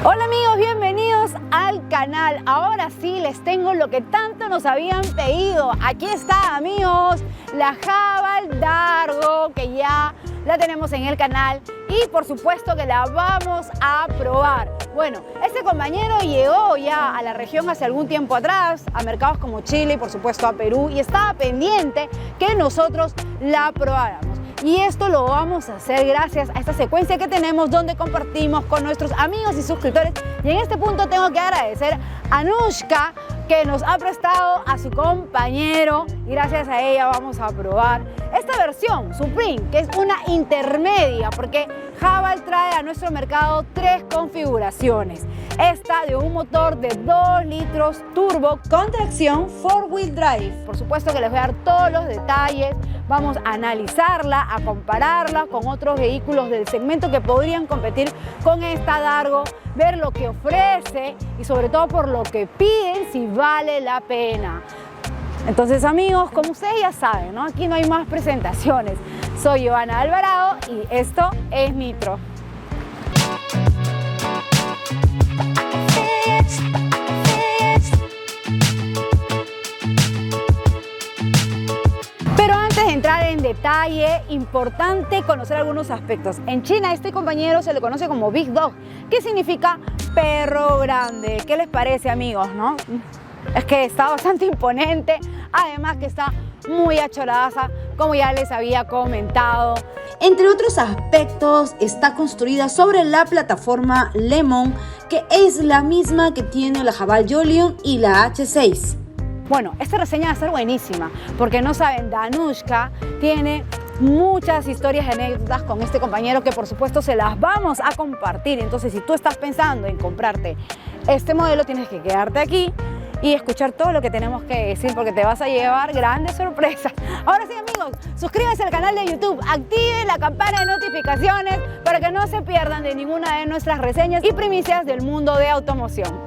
Hola amigos, bienvenidos al canal. Ahora sí les tengo lo que tanto nos habían pedido. Aquí está amigos, la Haval Dargo, que ya la tenemos en el canal y por supuesto que la vamos a probar. Bueno, este compañero llegó ya a la región hace algún tiempo atrás, a mercados como Chile y por supuesto a Perú, y estaba pendiente que nosotros la probáramos. Y esto lo vamos a hacer gracias a esta secuencia que tenemos donde compartimos con nuestros amigos y suscriptores. Y en este punto tengo que agradecer a Anushka, que nos ha prestado a su compañero, y gracias a ella vamos a probar esta versión Supreme, que es una intermedia, porque Haval trae a nuestro mercado 3 configuraciones. Esta de un motor de 2 litros turbo con tracción 4-wheel drive. Por supuesto que les voy a dar todos los detalles, vamos a analizarla, a compararla con otros vehículos del segmento que podrían competir con esta Dargo, ver lo que ofrece y sobre todo por lo que piden, si vale la pena. Entonces amigos, como ustedes ya saben, ¿no? Aquí no hay más presentaciones. Soy Joana Alvarado y esto es Nitro. Pero antes de entrar en detalle, importante conocer algunos aspectos. En China este compañero se le conoce como Big Dog, que significa perro grande. ¿Qué les parece amigos, no? Es que está bastante imponente, además que está muy achoradaza, como ya les había comentado. Entre otros aspectos, está construida sobre la plataforma Lemon, que es la misma que tiene la Haval Jolion y la H6. Bueno, esta reseña va a ser buenísima, porque no saben, Danushka tiene muchas historias y anécdotas con este compañero que por supuesto se las vamos a compartir. Entonces, si tú estás pensando en comprarte este modelo, tienes que quedarte aquí y escuchar todo lo que tenemos que decir, porque te vas a llevar grandes sorpresas. Ahora sí amigos, suscríbanse al canal de YouTube, activen la campana de notificaciones para que no se pierdan de ninguna de nuestras reseñas y primicias del mundo de automoción.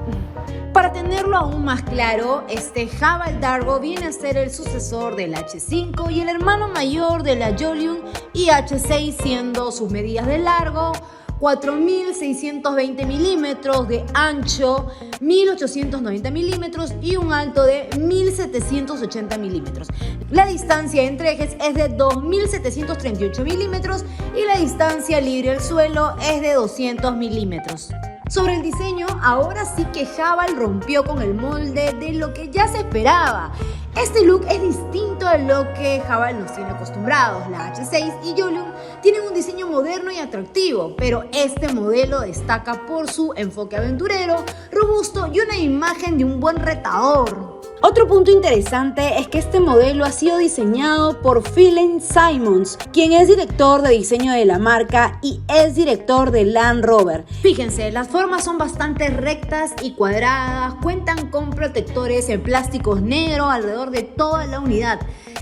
Para tenerlo aún más claro, este Haval Dargo viene a ser el sucesor del H5 y el hermano mayor de la Jolion y H6, siendo sus medidas de largo 4.620 milímetros, de ancho 1.890 milímetros y un alto de 1.780 milímetros. La distancia entre ejes es de 2.738 milímetros y la distancia libre al suelo es de 200 milímetros. Sobre el diseño, ahora sí que Haval rompió con el molde de lo que ya se esperaba. Este look es distinto a lo que Haval nos tiene acostumbrados. La H6 y Jolion tienen un diseño moderno y atractivo, pero este modelo destaca por su enfoque aventurero, robusto y una imagen de un buen retador. Otro punto interesante es que este modelo ha sido diseñado por Phil Simons, quien es director de diseño de la marca y es director de Land Rover. Fíjense, las formas son bastante rectas y cuadradas, cuentan con protectores en plásticos negros alrededor de toda la unidad.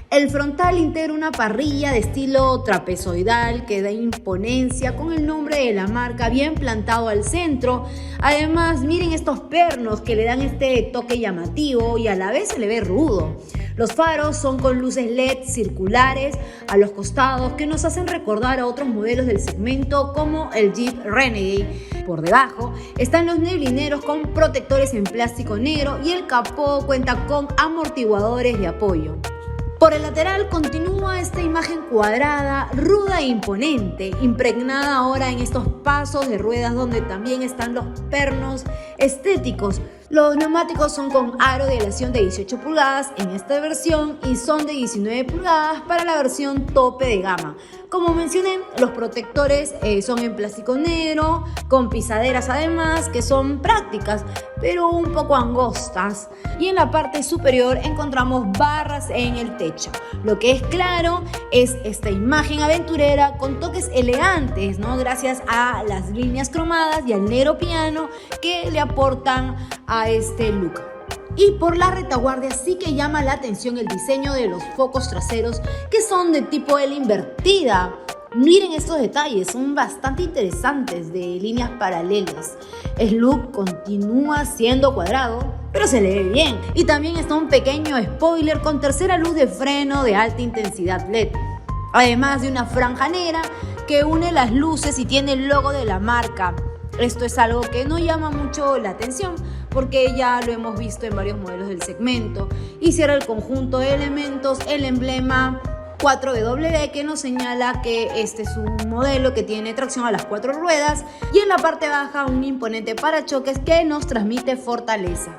El frontal integra una parrilla de estilo trapezoidal que da imponencia con el nombre de la marca bien plantado al centro. Además, miren estos pernos que le dan este toque llamativo y a la vez se le ve rudo. Los faros son con luces LED circulares a los costados que nos hacen recordar a otros modelos del segmento como el Jeep Renegade. Por debajo están los neblineros con protectores en plástico negro y el capó cuenta con amortiguadores de apoyo. Por el lateral continúa esta imagen cuadrada, ruda e imponente, impregnada ahora en estos pasos de ruedas donde también están los pernos estéticos. Los neumáticos son con aro de aleación de 18 pulgadas en esta versión y son de 19 pulgadas para la versión tope de gama. Como mencioné, los protectores son en plástico negro, con pisaderas además que son prácticas, pero un poco angostas. Y en la parte superior encontramos barras en el techo. Lo que es claro es esta imagen aventurera con toques elegantes, ¿no? Gracias a las líneas cromadas y al negro piano que le aportan a este look. Y por la retaguardia sí que llama la atención el diseño de los focos traseros, que son de tipo L invertida. Miren estos detalles, son bastante interesantes, de líneas paralelas. El look continúa siendo cuadrado, pero se le ve bien. Y también está un pequeño spoiler con tercera luz de freno de alta intensidad LED. Además de una franja negra que une las luces y tiene el logo de la marca. Esto es algo que no llama mucho la atención porque ya lo hemos visto en varios modelos del segmento. Y cierra el conjunto de elementos el emblema 4W, que nos señala que este es un modelo que tiene tracción a las 4 ruedas, y en la parte baja un imponente parachoques que nos transmite fortaleza.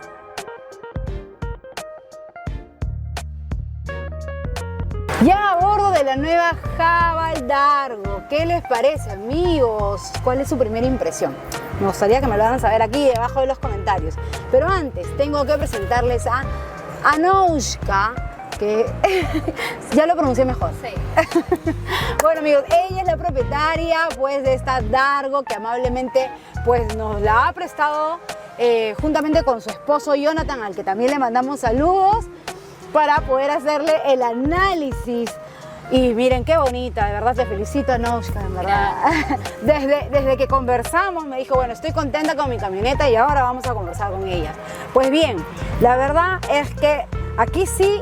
Ya a bordo de la nueva Haval Dargo, ¿qué les parece, amigos? ¿Cuál es su primera impresión? Me gustaría que me lo hagan saber aquí debajo de los comentarios. Pero antes tengo que presentarles a Anoushka, que ya lo pronuncié mejor. Sí. Bueno, amigos, ella es la propietaria pues de esta Dargo que amablemente pues nos la ha prestado juntamente con su esposo Jonathan, al que también le mandamos saludos, para poder hacerle el análisis. Y miren qué bonita, de verdad te felicito, Anoushka, en verdad. Desde que conversamos me dijo, bueno, estoy contenta con mi camioneta y ahora vamos a conversar con ella. Pues bien, la verdad es que aquí sí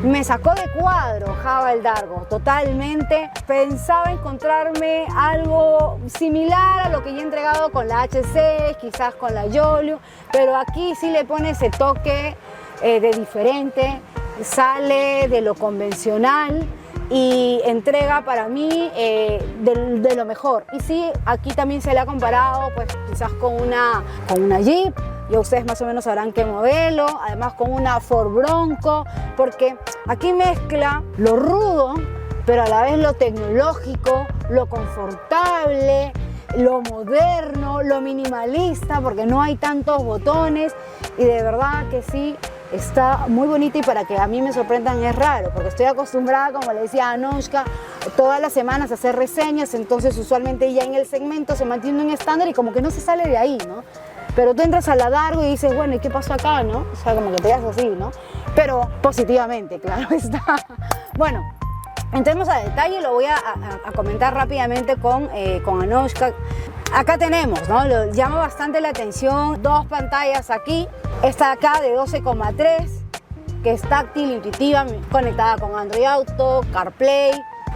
me sacó de cuadro Haval Dargo, totalmente. Pensaba encontrarme algo similar a lo que ya he entregado con la HC, quizás con la Yolu, pero aquí sí le pone ese toque de diferente, sale de lo convencional y entrega para mí de lo mejor. Y sí, aquí también se le ha comparado pues quizás con una Jeep. Ya ustedes más o menos sabrán qué modelo, además con una Ford Bronco, porque aquí mezcla lo rudo, pero a la vez lo tecnológico, lo confortable, lo moderno, lo minimalista, porque no hay tantos botones, y de verdad que sí, está muy bonita, y para que a mí me sorprendan es raro, porque estoy acostumbrada, como le decía a Anoushka, todas las semanas a hacer reseñas, entonces usualmente ya en el segmento se mantiene un estándar y como que no se sale de ahí, ¿no? Pero tú entras a la Dargo y dices, bueno, ¿y qué pasó acá, no? O sea, como que te quedas así, ¿no? Pero positivamente, claro está. Bueno, entremos a detalle, lo voy a comentar rápidamente con Anoushka. Acá tenemos, ¿no? Lo llama bastante la atención, dos pantallas aquí. Esta de acá de 12,3, que es táctil, intuitiva, conectada con Android Auto, CarPlay.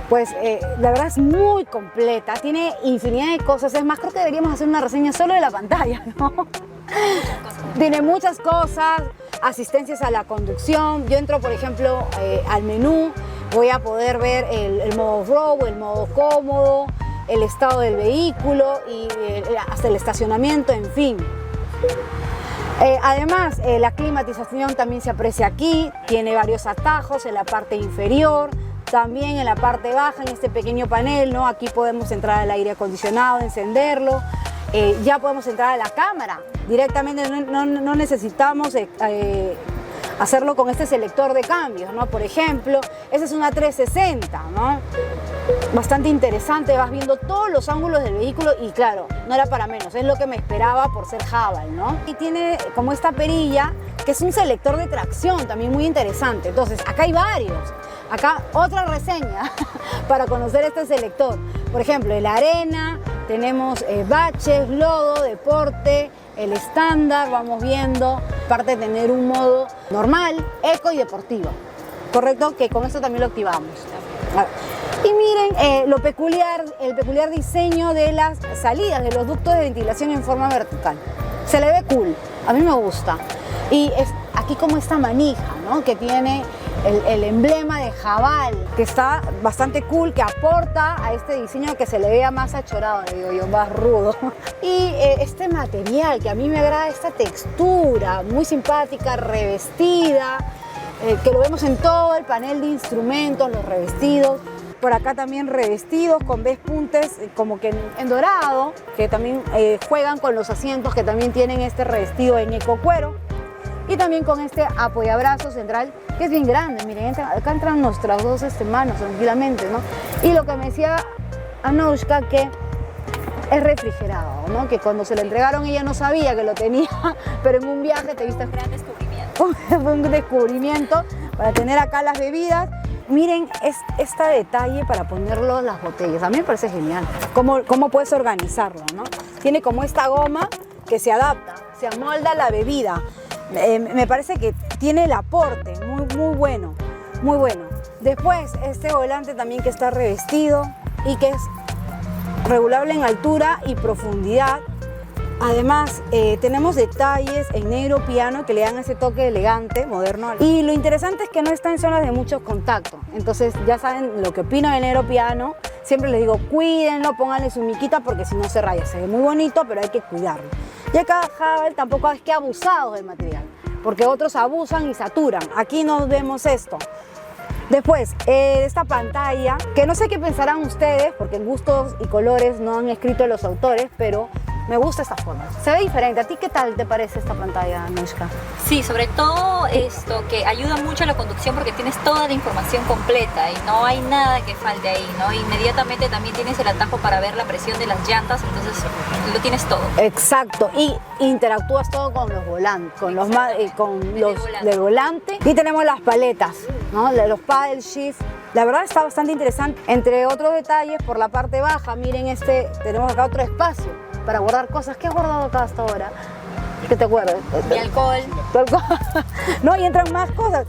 Pues la verdad es muy completa, tiene infinidad de cosas. Es más, creo que deberíamos hacer una reseña solo de la pantalla, ¿no? Tiene muchas cosas, asistencias a la conducción. Yo entro, por ejemplo, al menú, voy a poder ver el modo robo, el modo cómodo, el estado del vehículo y hasta el estacionamiento, en fin. Además, la climatización también se aprecia aquí, tiene varios atajos en la parte inferior, también en la parte baja, en este pequeño panel, ¿no? Aquí podemos entrar al aire acondicionado, encenderlo, ya podemos entrar a la cámara, directamente no necesitamos hacerlo con este selector de cambios, ¿no? Por ejemplo, esta es una 360, ¿no? Bastante interesante, vas viendo todos los ángulos del vehículo y claro, no era para menos, es lo que me esperaba por ser Haval, ¿no? Y tiene como esta perilla que es un selector de tracción también muy interesante. Entonces, acá hay varios. Acá otra reseña para conocer este selector. Por ejemplo, en la arena tenemos baches, lodo, deporte, el estándar, vamos viendo, aparte de tener un modo normal, eco y deportivo. Correcto, que con esto también lo activamos. Y miren el peculiar diseño de las salidas, de los ductos de ventilación en forma vertical. Se le ve cool, a mí me gusta. Y es aquí como esta manija, ¿no? Que tiene el emblema de Haval, que está bastante cool, que aporta a este diseño que se le vea más achorado, digo yo, más rudo. Y este material, que a mí me agrada, esta textura muy simpática, revestida, que lo vemos en todo el panel de instrumentos, los revestidos. Por acá también revestidos con pespuntes como que en dorado, que también juegan con los asientos que también tienen este revestido en ecocuero. Y también con este apoyabrazo central, que es bien grande. Miren, acá entran nuestras dos manos tranquilamente, ¿no? Y lo que me decía Anoushka, que es refrigerado, ¿no? Que cuando se lo entregaron ella no sabía que lo tenía, pero en un viaje te viste un gran descubrimiento. Fue un descubrimiento para tener acá las bebidas. Miren este detalle para ponerlo en las botellas. A mí me parece genial. Cómo puedes organizarlo, ¿no? Tiene como esta goma que se adapta, se amolda a la bebida. Me parece que tiene el aporte muy bueno, muy bueno. Después este volante también que está revestido y que es regulable en altura y profundidad. Además, tenemos detalles en negro piano que le dan ese toque elegante, moderno. Y lo interesante es que no está en zonas de mucho contacto. Entonces, ya saben lo que opino del negro piano. Siempre les digo, cuídenlo, pónganle su miquita porque si no se raya. Se ve muy bonito, pero hay que cuidarlo. Y acá Havel tampoco es que abusado del material, porque otros abusan y saturan. Aquí no vemos esto. Después, esta pantalla, que no sé qué pensarán ustedes, porque en gustos y colores no han escrito los autores, pero me gusta esta forma. Se ve diferente. ¿A ti qué tal te parece esta pantalla, Anushka? Sí, sobre todo esto que ayuda mucho a la conducción porque tienes toda la información completa y no hay nada que falte ahí, ¿no? Inmediatamente también tienes el atajo para ver la presión de las llantas, entonces lo tienes todo. Exacto, y interactúas todo con los volantes, con los del volante. Y tenemos las paletas, ¿no? Los paddle shift. La verdad está bastante interesante. Entre otros detalles, por la parte baja, miren tenemos acá otro espacio para guardar cosas. ¿Qué has guardado acá hasta ahora? ¿Qué te acuerdas? Mi alcohol. Tu alcohol. No, y entran más cosas.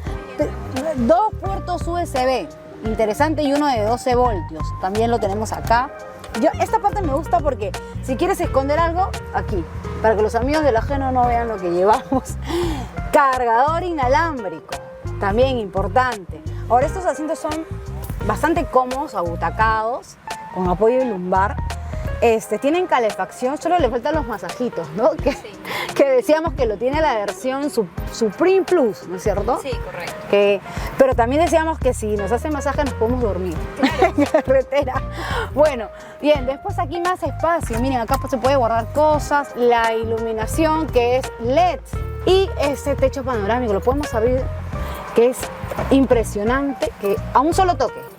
2 puertos USB, interesante, y uno de 12 voltios. También lo tenemos acá. Esta parte me gusta porque si quieres esconder algo, aquí, para que los amigos del ajeno no vean lo que llevamos. Cargador inalámbrico, también importante. Ahora, estos asientos son bastante cómodos, abutacados, con apoyo lumbar. Tienen calefacción, solo le faltan los masajitos, ¿no? Que decíamos que lo tiene la versión Supreme Plus, ¿no es cierto? Sí, correcto. Pero también decíamos que si nos hacen masaje nos podemos dormir en carretera. Bueno, bien, después aquí más espacio. Miren, acá se puede guardar cosas, la iluminación que es LED y este techo panorámico, lo podemos abrir, que es impresionante, que a un solo toque.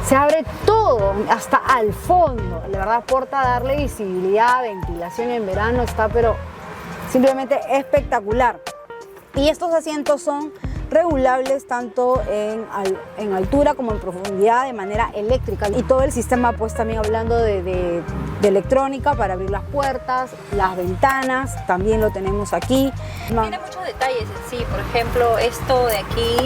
Se abre todo, hasta al fondo. La verdad aporta a darle visibilidad, ventilación en verano, está pero simplemente espectacular. Y estos asientos son regulables tanto en altura como en profundidad de manera eléctrica. Y todo el sistema, pues también hablando de electrónica para abrir las puertas, las ventanas, también lo tenemos aquí. Tiene muchos detalles en sí, por ejemplo, esto de aquí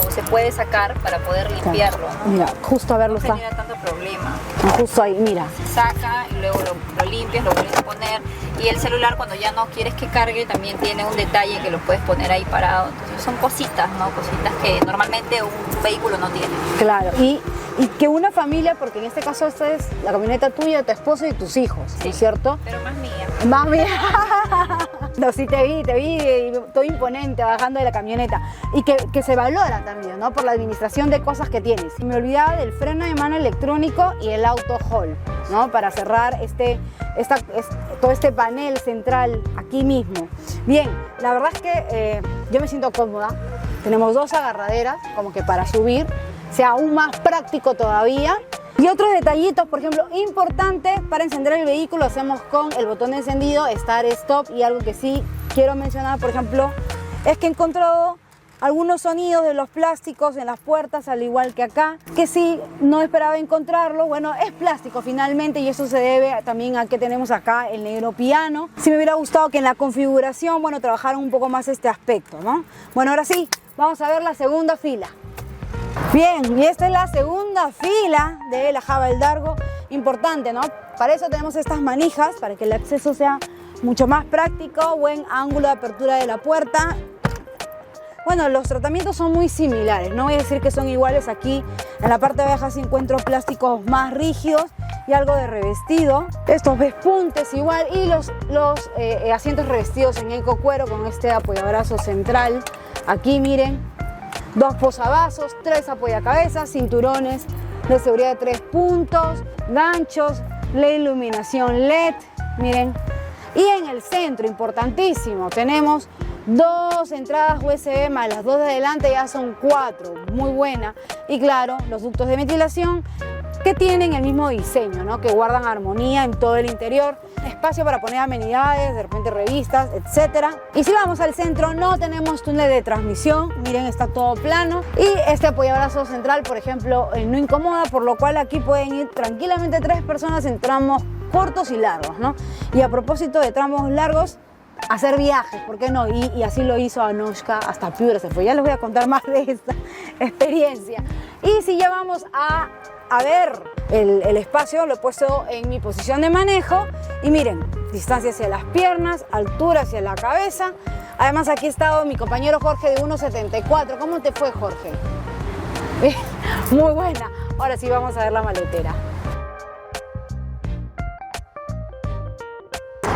se puede sacar para poder limpiarlo, ¿no? Mira, justo a verlo no está. genera tanto problema. Justo ahí, mira. Se saca y luego lo limpias, lo vuelves a poner. Y el celular, cuando ya no quieres que cargue, también tiene un detalle que lo puedes poner ahí parado. Entonces son cositas, ¿no? Cositas que normalmente un vehículo no tiene. Claro, y que una familia, porque en este caso esta es la camioneta tuya, de tu esposo y tus hijos, sí, ¿no es cierto? Pero más mía. Más mía. No, sí te vi todo imponente bajando de la camioneta. Y que se valora también, ¿no? Por la administración de cosas que tienes. Y me olvidaba del freno de mano electrónico y el auto hold, ¿no? Para cerrar todo este panel central aquí mismo. Bien, la verdad es que yo me siento cómoda. Tenemos 2 agarraderas, como que para subir, sea aún más práctico todavía. Y otros detallitos, por ejemplo, importante para encender el vehículo, hacemos con el botón de encendido, start, stop. Y algo que sí quiero mencionar, por ejemplo, es que he encontrado algunos sonidos de los plásticos en las puertas, al igual que acá, que sí, no esperaba encontrarlo. Bueno, es plástico finalmente y eso se debe también a que tenemos acá el negro piano. Sí me hubiera gustado que en la configuración, bueno, trabajaran un poco más este aspecto, ¿no? Bueno, ahora sí, vamos a ver la segunda fila. Bien, y esta es la segunda fila de la Havel Dargo. Importante, ¿no? Para eso tenemos estas manijas, para que el acceso sea mucho más práctico, buen ángulo de apertura de la puerta. Bueno, los tratamientos son muy similares, no voy a decir que son iguales. Aquí en la parte baja sí encuentro plásticos más rígidos y algo de revestido. Estos pespuntes igual y los asientos revestidos en ecocuero con este apoyabrazo central. Aquí miren, 2 posavasos, 3 apoyacabezas, cinturones de seguridad de 3 puntos, ganchos, la iluminación LED, miren. Y en el centro, importantísimo, tenemos 2 entradas USB más las 2 de adelante, ya son 4, muy buena. Y claro, los ductos de ventilación que tienen el mismo diseño, ¿no? Que guardan armonía en todo el interior. Espacio para poner amenidades, de repente revistas, etc. Y si vamos al centro, no tenemos túnel de transmisión. Miren, está todo plano. Y este apoyabrazo central, por ejemplo, no incomoda, por lo cual aquí pueden ir tranquilamente 3 personas en tramos cortos y largos, ¿no? Y a propósito de tramos largos, hacer viajes, ¿por qué no? Y así lo hizo Anushka, hasta Piura se fue. Ya les voy a contar más de esta experiencia. Y si ya vamos a ver el espacio, lo he puesto en mi posición de manejo y miren, distancia hacia las piernas, altura hacia la cabeza. Además aquí ha estado mi compañero Jorge de 1,74. ¿Cómo te fue, Jorge? Muy buena. Ahora sí vamos a ver la maletera.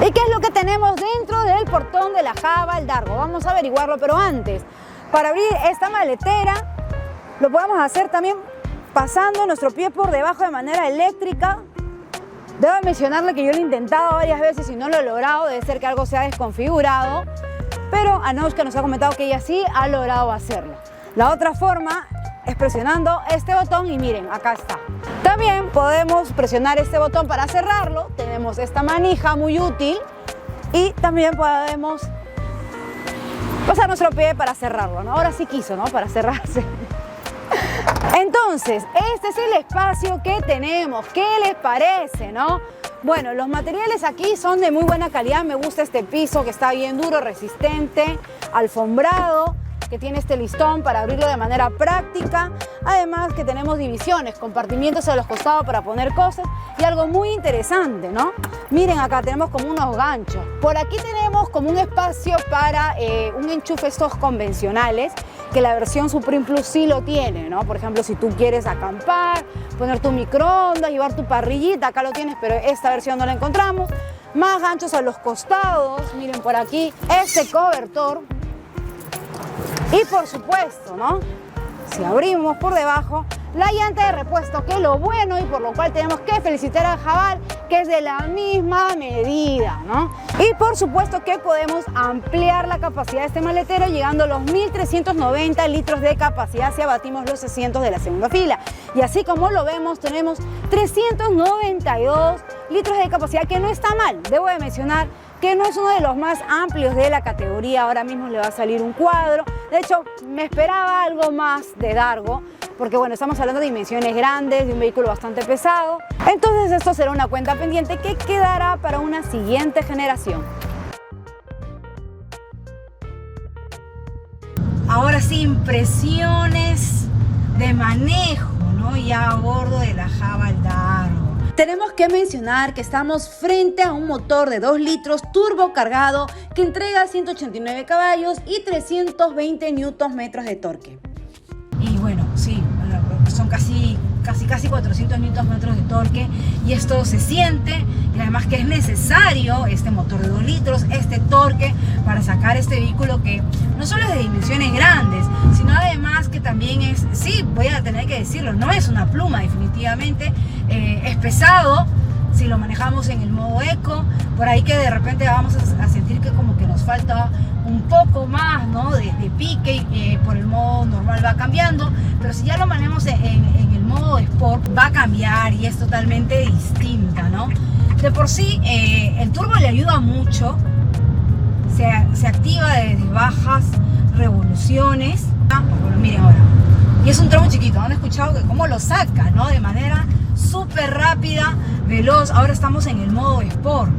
¿Y qué es lo que tenemos dentro del portón de la Java Dargo? Vamos a averiguarlo, pero antes, para abrir esta maletera, lo podemos hacer también pasando nuestro pie por debajo de manera eléctrica. Debo mencionarle que yo lo he intentado varias veces y no lo he logrado, debe ser que algo se ha desconfigurado, pero Anushka nos ha comentado que ella sí ha logrado hacerlo. La otra forma es presionando este botón y miren, acá está. También podemos presionar este botón para cerrarlo, tenemos esta manija muy útil y también podemos pasar nuestro pie para cerrarlo, ¿no? Ahora sí quiso, ¿no? Para cerrarse. Entonces, este es el espacio que tenemos. ¿Qué les parece, no? Bueno, los materiales aquí son de muy buena calidad. Me gusta este piso que está bien duro, resistente, alfombrado, que tiene este listón para abrirlo de manera práctica. Además que tenemos divisiones, compartimientos a los costados para poner cosas y algo muy interesante, ¿no? Miren, acá tenemos como unos ganchos. Por aquí tenemos como un espacio para un enchufe estos convencionales, que la versión Supreme Plus sí lo tiene, ¿no? Por ejemplo, si tú quieres acampar, poner tu microondas, llevar tu parrillita, acá lo tienes, pero esta versión no la encontramos. Más ganchos a los costados, miren por aquí, este cobertor. Y por supuesto, ¿no? Si abrimos por debajo, la llanta de repuesto, que es lo bueno y por lo cual tenemos que felicitar a Javal, que es de la misma medida, ¿no? Y por supuesto que podemos ampliar la capacidad de este maletero llegando a los 1.390 litros de capacidad si abatimos los asientos de la segunda fila. Y así como lo vemos, tenemos 392 litros de capacidad, que no está mal. Debo de mencionar que no es uno de los más amplios de la categoría. Ahora mismo le va a salir un cuadro. De hecho, me esperaba algo más de Dargo, porque bueno, estamos hablando de dimensiones grandes, de un vehículo bastante pesado. Entonces esto será una cuenta pendiente que quedará para una siguiente generación. Ahora sí, impresiones de manejo, ¿no? Ya a bordo de la Java Dargo. Tenemos que mencionar que estamos frente a un motor de 2 litros turbo cargado que entrega 189 caballos y 320 Nm de torque. Y bueno, sí, son casi 400 Nm de torque y esto se siente, y además que es necesario este motor de 2 litros, este torque para sacar este vehículo que no solo es de dimensiones grandes, sino además que también es, sí, voy a tener que decirlo, no es una pluma definitivamente, es pesado si lo manejamos en el modo eco, por ahí que de repente vamos a sentir que como que nos falta un poco más, ¿no? de pique, y por el modo normal va cambiando, pero si ya lo manejamos en el modo Sport va a cambiar y es totalmente distinta, ¿no? De por sí el turbo le ayuda mucho, se activa desde bajas revoluciones. Bueno, miren ahora, y es un tramo chiquito, han escuchado que cómo lo saca, ¿no? De manera súper rápida, veloz. Ahora estamos en el modo Sport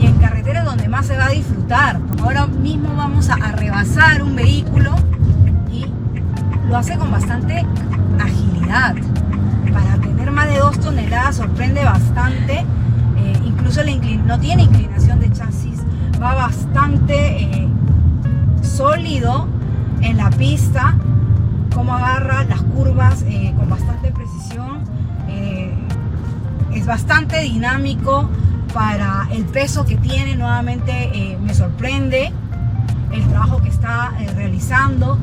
y en carretera es donde más se va a disfrutar. Ahora mismo vamos a rebasar un vehículo y lo hace con bastante agilidad. Para tener más de 2 toneladas sorprende bastante. Incluso no tiene inclinación de chasis, va bastante sólido en la pista, como agarra las curvas con bastante precisión. Es bastante dinámico para el peso que tiene. Nuevamente me sorprende el trabajo que está realizando,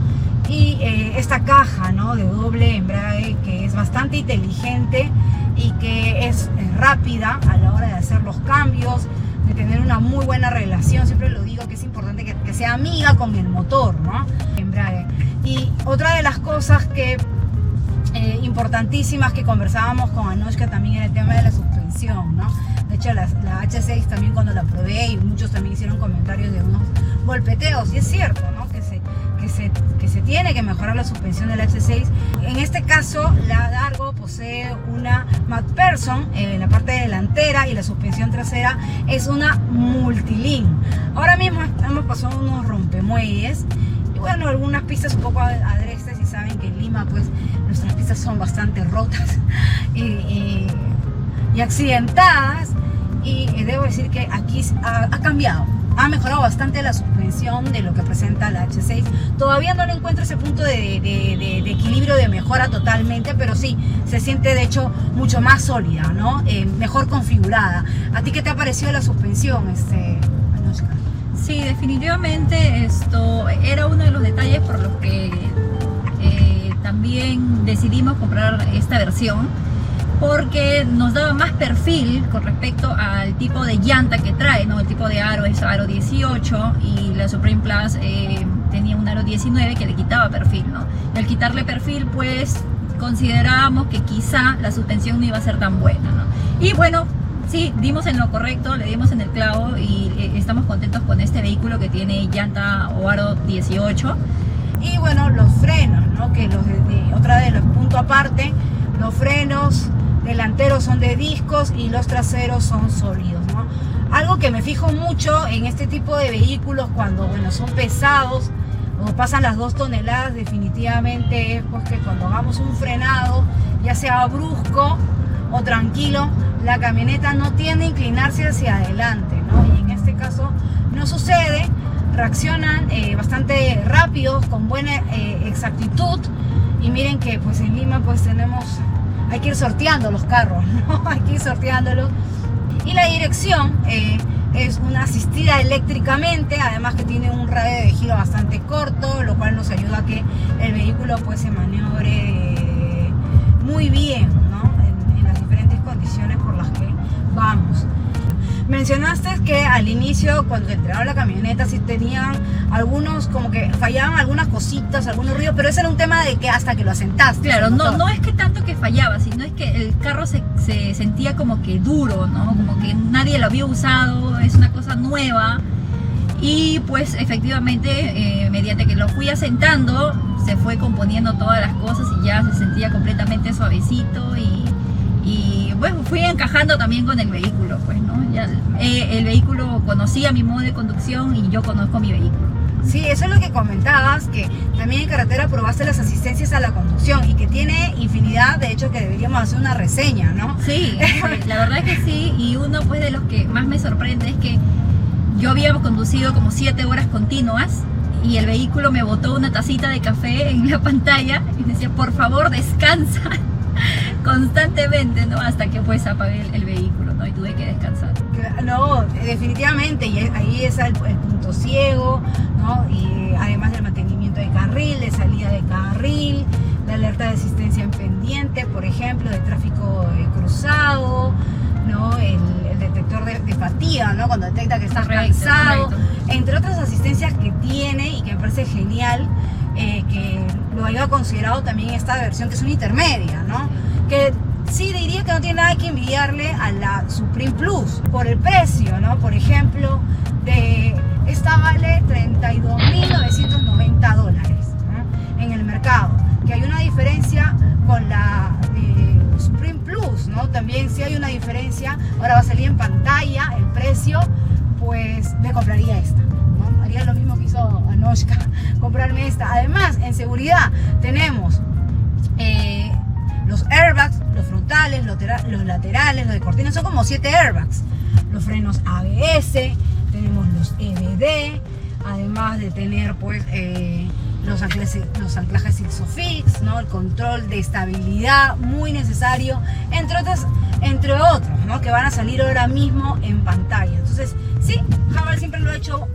y esta caja, ¿no? de doble embrague, que es bastante inteligente y que es rápida a la hora de hacer los cambios, de tener una muy buena relación. Siempre lo digo que es importante que sea amiga con el motor, ¿no? Embrague. Y otra de las cosas que importantísimas que conversábamos con Anushka también era el tema de la suspensión, ¿no? De hecho la H6 también, cuando la probé, y muchos también hicieron comentarios de unos golpeteos, y es cierto, ¿no? que se tiene que mejorar la suspensión de la H6. En este caso la Dargo posee una McPherson en la parte delantera, y la suspensión trasera es una Multilink. Ahora mismo hemos pasado unos rompemuelles, y bueno, algunas pistas un poco agrestes, y saben que en Lima pues nuestras pistas son bastante rotas y accidentadas, y debo decir que aquí ha cambiado. Ha mejorado bastante la suspensión de lo que presenta la H6. Todavía no le encuentro ese punto de equilibrio, de mejora totalmente, pero sí, se siente de hecho mucho más sólida, ¿no? Mejor configurada. ¿A ti qué te ha parecido la suspensión, Anushka? Sí, definitivamente esto era uno de los detalles por los que también decidimos comprar esta versión, porque nos daba más perfil con respecto al tipo de llanta que trae, ¿no? El tipo de aro es aro 18 y la Supreme Plus tenía un aro 19 que le quitaba perfil, ¿no? Y al quitarle perfil, pues considerábamos que quizá la suspensión no iba a ser tan buena, ¿no? Y bueno, sí, dimos en lo correcto, le dimos en el clavo y estamos contentos con este vehículo que tiene llanta o aro 18. Y bueno, los frenos, ¿no? Que otra de los puntos aparte, los frenos delanteros son de discos y los traseros son sólidos, ¿no? Algo que me fijo mucho en este tipo de vehículos cuando, bueno, son pesados o pasan las 2 toneladas, definitivamente es pues que cuando hagamos un frenado, ya sea brusco o tranquilo, la camioneta no tiende a inclinarse hacia adelante, ¿no? Y en este caso no sucede, reaccionan bastante rápido, con buena exactitud. Y miren que pues en Lima pues hay que ir sorteando los carros, ¿no? Hay que ir sorteándolos. Y la dirección es una asistida eléctricamente, además que tiene un radio de giro bastante corto, lo cual nos ayuda a que el vehículo pues se maniobre muy bien, ¿no? En las diferentes condiciones por las que vamos. Mencionaste que al inicio, cuando te entregaron la camioneta, sí tenían algunos, como que fallaban algunas cositas, algunos ruidos, pero ese era un tema de que hasta que lo asentaste. Claro, no es que tanto que fallaba, sino es que el carro se sentía como que duro, ¿no? Como que nadie lo había usado, es una cosa nueva. Y pues efectivamente, mediante que lo fui asentando, se fue componiendo todas las cosas y ya se sentía completamente suavecito y bueno, fui encajando también con el vehículo, pues, ¿no? Ya, el vehículo conocía mi modo de conducción y yo conozco mi vehículo. Sí, eso es lo que comentabas, que también en carretera probaste las asistencias a la conducción y que tiene infinidad, de hecho que deberíamos hacer una reseña, ¿no? Sí, la verdad es que sí, y uno pues de los que más me sorprende es que yo había conducido como 7 horas continuas y el vehículo me botó una tacita de café en la pantalla y me decía, por favor, descansa constantemente, ¿no? Hasta que pues apagué el vehículo, ¿no? Y tuve que descansar. No, definitivamente, y ahí es el punto ciego, ¿no? Y además del mantenimiento de carril, de salida de carril, la alerta de asistencia en pendiente, por ejemplo, de tráfico cruzado, ¿no? El detector de fatiga, ¿no? Cuando detecta que estás cansado, entre otras asistencias que tiene y que me parece genial, que lo haya considerado también esta versión, que es una intermedia, ¿no? Que sí diría que no tiene nada que envidiarle a la Supreme Plus por el precio, ¿no? Por ejemplo, esta vale $32.990, ¿no? En el mercado, que hay una diferencia con la Supreme Plus, ¿no? También sí hay una diferencia. Ahora va a salir en pantalla el precio, pues me compraría esta, ¿no? Haría lo mismo que hizo Anushka, comprarme esta. Además, en seguridad tenemos los airbags, los frontales, los laterales, los de cortina, son como 7 airbags. Los frenos ABS, tenemos los EBD, además de tener pues los anclajes Isofix, ¿no? El control de estabilidad, muy necesario, entre otros, ¿no? Que van a salir ahora mismo en pantalla. Entonces, sí, Haval siempre lo ha hecho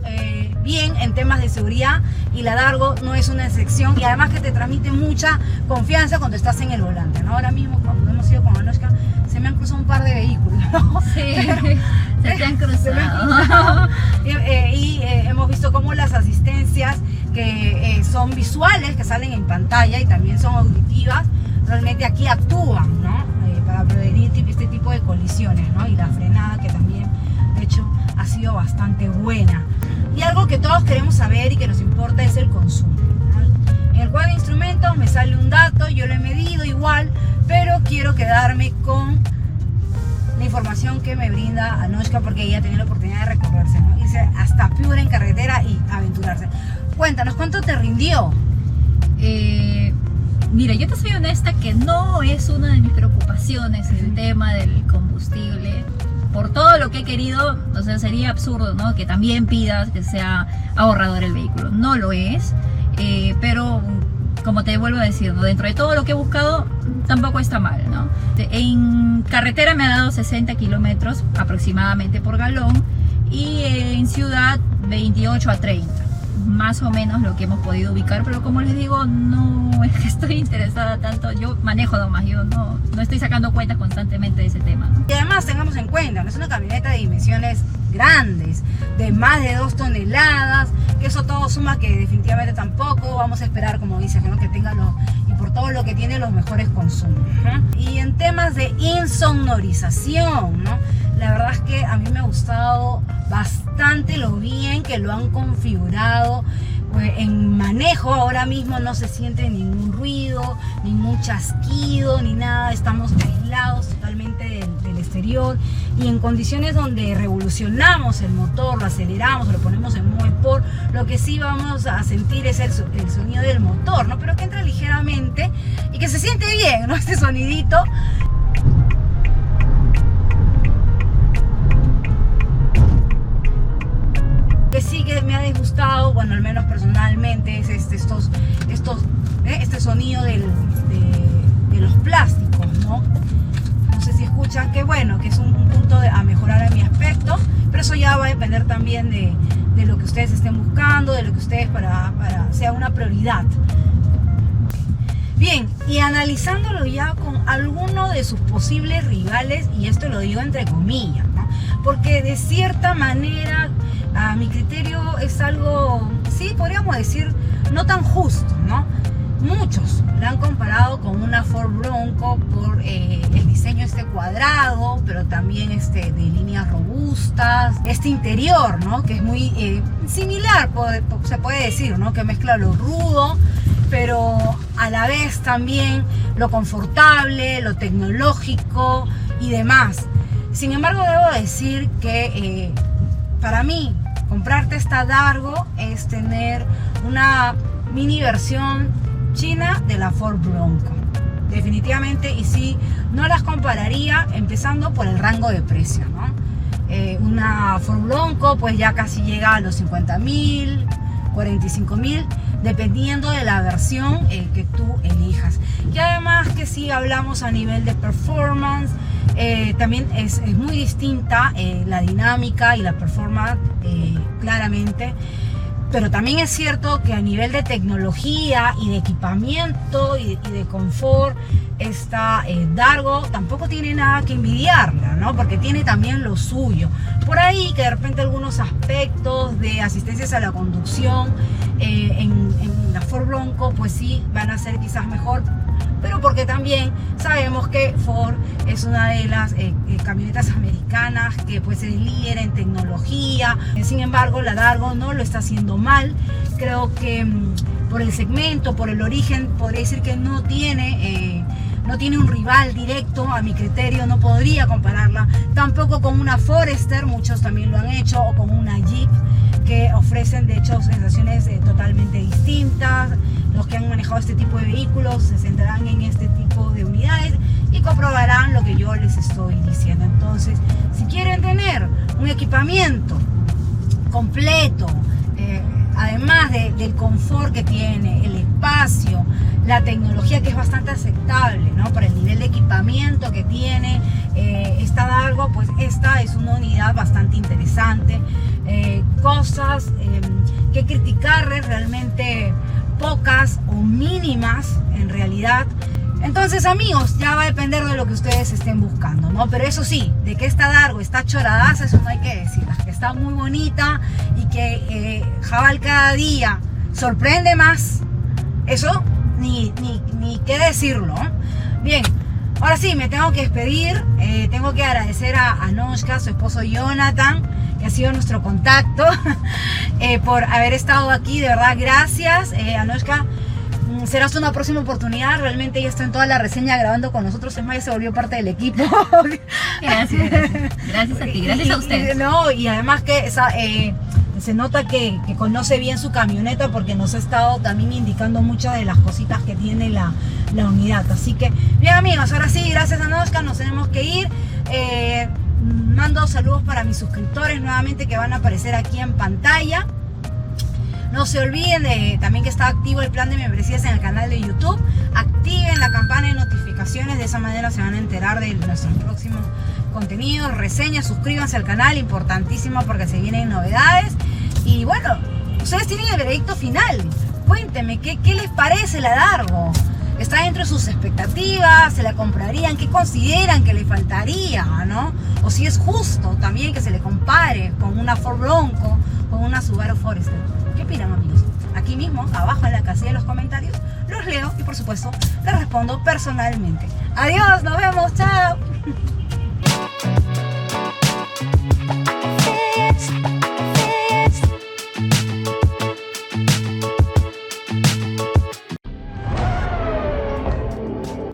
bien en temas de seguridad y la Dargo no es una excepción, y además que te transmite mucha confianza cuando estás en el volante, ¿no? Ahora mismo, cuando hemos ido con Anushka, se me han cruzado un par de vehículos, ¿no? Sí, se te han cruzado. Y hemos visto cómo las asistencias que son visuales, que salen en pantalla y también son auditivas, realmente aquí actúan, ¿no? Para prevenir este tipo de colisiones, ¿no? Y la frenada, que también, de hecho, ha sido bastante buena. Y algo que todos queremos saber y que nos importa es el consumo, ¿no? En el cuadro de instrumentos me sale un dato, yo lo he medido igual, pero quiero quedarme con la información que me brinda Anushka, porque ella ha tenido la oportunidad de recorrerse, ¿no? Irse hasta Piura en carretera y aventurarse. Cuéntanos, ¿cuánto te rindió? Mira, yo te soy honesta que no es una de mis preocupaciones el tema del combustible, por todo lo que he querido, o sea, sería absurdo, ¿no? Que también pidas que sea ahorrador el vehículo. No lo es, pero como te vuelvo a decir, ¿no? Dentro de todo lo que he buscado, tampoco está mal, ¿no? En carretera me ha dado 60 kilómetros aproximadamente por galón y en ciudad 28 a 30. Más o menos lo que hemos podido ubicar, pero como les digo, no es que estoy interesada tanto. Yo manejo nomás, yo no estoy sacando cuentas constantemente de ese tema, ¿no? Y además tengamos en cuenta, no es una camioneta de dimensiones grandes, de más de 2 toneladas, que eso todo suma que definitivamente tampoco vamos a esperar, como dices, ¿no? Que tenga y por todo lo que tiene, los mejores consumos, ¿no? Y en temas de insonorización, ¿no? La verdad es que a mí me ha gustado bastante lo bien que lo han configurado. Pues en manejo ahora mismo no se siente ningún ruido, ningún chasquido, ni nada. Estamos aislados totalmente del exterior y en condiciones donde revolucionamos el motor, lo aceleramos, lo ponemos en modo Sport, lo que sí vamos a sentir es el sonido del motor, ¿no? Pero que entra ligeramente y que se siente bien, ¿no? Este sonidito. Que sí que me ha disgustado, bueno, al menos personalmente, es este sonido de los plásticos, ¿no? No sé si escuchan, que bueno, que es un punto a mejorar a mi aspecto, pero eso ya va a depender también de lo que ustedes estén buscando, de lo que ustedes para sea una prioridad. Bien, y analizándolo ya con alguno de sus posibles rivales, y esto lo digo entre comillas, ¿no? Porque de cierta manera, a mi criterio, es algo, sí, podríamos decir, no tan justo, ¿no? Muchos la han comparado con una Ford Bronco por el diseño cuadrado, pero también de líneas robustas, interior, ¿no? Que es muy similar, se puede decir, ¿no? Que mezcla lo rudo, pero a la vez también lo confortable, lo tecnológico y demás. Sin embargo, debo decir que para mí comprarte esta Dargo es tener una mini versión china de la Ford Bronco, definitivamente. Y sí, no las compararía empezando por el rango de precio, ¿no? Una Ford Bronco pues ya casi llega a los 50.000, 45.000, dependiendo de la versión que tú elijas. Y además que si hablamos a nivel de performance, también es muy distinta la dinámica y la performance, claramente. Pero también es cierto que a nivel de tecnología y de equipamiento y de confort, esta Dargo tampoco tiene nada que envidiarla, ¿no? Porque tiene también lo suyo. Por ahí que de repente algunos aspectos de asistencias a la conducción en la Ford Bronco pues sí van a ser quizás mejor, pero porque también sabemos que Ford es una de las camionetas americanas que pues es líder en tecnología. Sin embargo, la Dargo no lo está haciendo mal. Creo que por el segmento, por el origen, podría decir que no tiene un rival directo. A mi criterio no podría compararla tampoco con una Forester, muchos también lo han hecho, o con una Jeep, que ofrecen de hecho sensaciones totalmente distintas. Los que han manejado este tipo de vehículos se centrarán en este tipo de unidades y comprobarán lo que yo les estoy diciendo. Entonces, si quieren tener un equipamiento completo, además del confort que tiene, el espacio, la tecnología, que es bastante aceptable, ¿no? Para el nivel de equipamiento que tiene esta Dargo, pues esta es una unidad bastante interesante. Cosas que criticarle realmente pocas o mínimas en realidad. Entonces, amigos, ya va a depender de lo que ustedes estén buscando, ¿no? Pero eso sí, de que esta Dargo está choradaza, eso no hay que decir. Que está muy bonita y que Haval cada día sorprende más, eso ni qué decirlo. Bien, ahora sí, me tengo que despedir. Tengo que agradecer a Anoshka, su esposo Jonathan, que ha sido nuestro contacto, por haber estado aquí. De verdad, gracias, Anoshka. Será hasta una próxima oportunidad. Realmente ella está en toda la reseña grabando con nosotros. Es más, ya se volvió parte del equipo. Gracias a ti, gracias a ustedes. Y además que se nota que conoce bien su camioneta, porque nos ha estado también indicando muchas de las cositas que tiene la unidad. Así que, bien, amigos, ahora sí, gracias a Anoshka, nos tenemos que ir. Mando saludos para mis suscriptores nuevamente que van a aparecer aquí en pantalla. No se olviden de también que está activo el plan de membresías en el canal de YouTube. Activen la campana de notificaciones, de esa manera se van a enterar de nuestros próximos contenidos, reseñas. Suscríbanse al canal, importantísimo porque se vienen novedades. Y bueno, ustedes tienen el veredicto final. Cuéntenme, ¿qué les parece la Dargo? ¿Está dentro de sus expectativas? ¿Se la comprarían? ¿Qué consideran que le faltaría, no? O si es justo también que se le compare con una Ford Bronco, con una Subaru Forester. ¿Qué opinan, amigos? Aquí mismo, abajo en la casilla de los comentarios, los leo y por supuesto les respondo personalmente. Adiós, nos vemos, chao.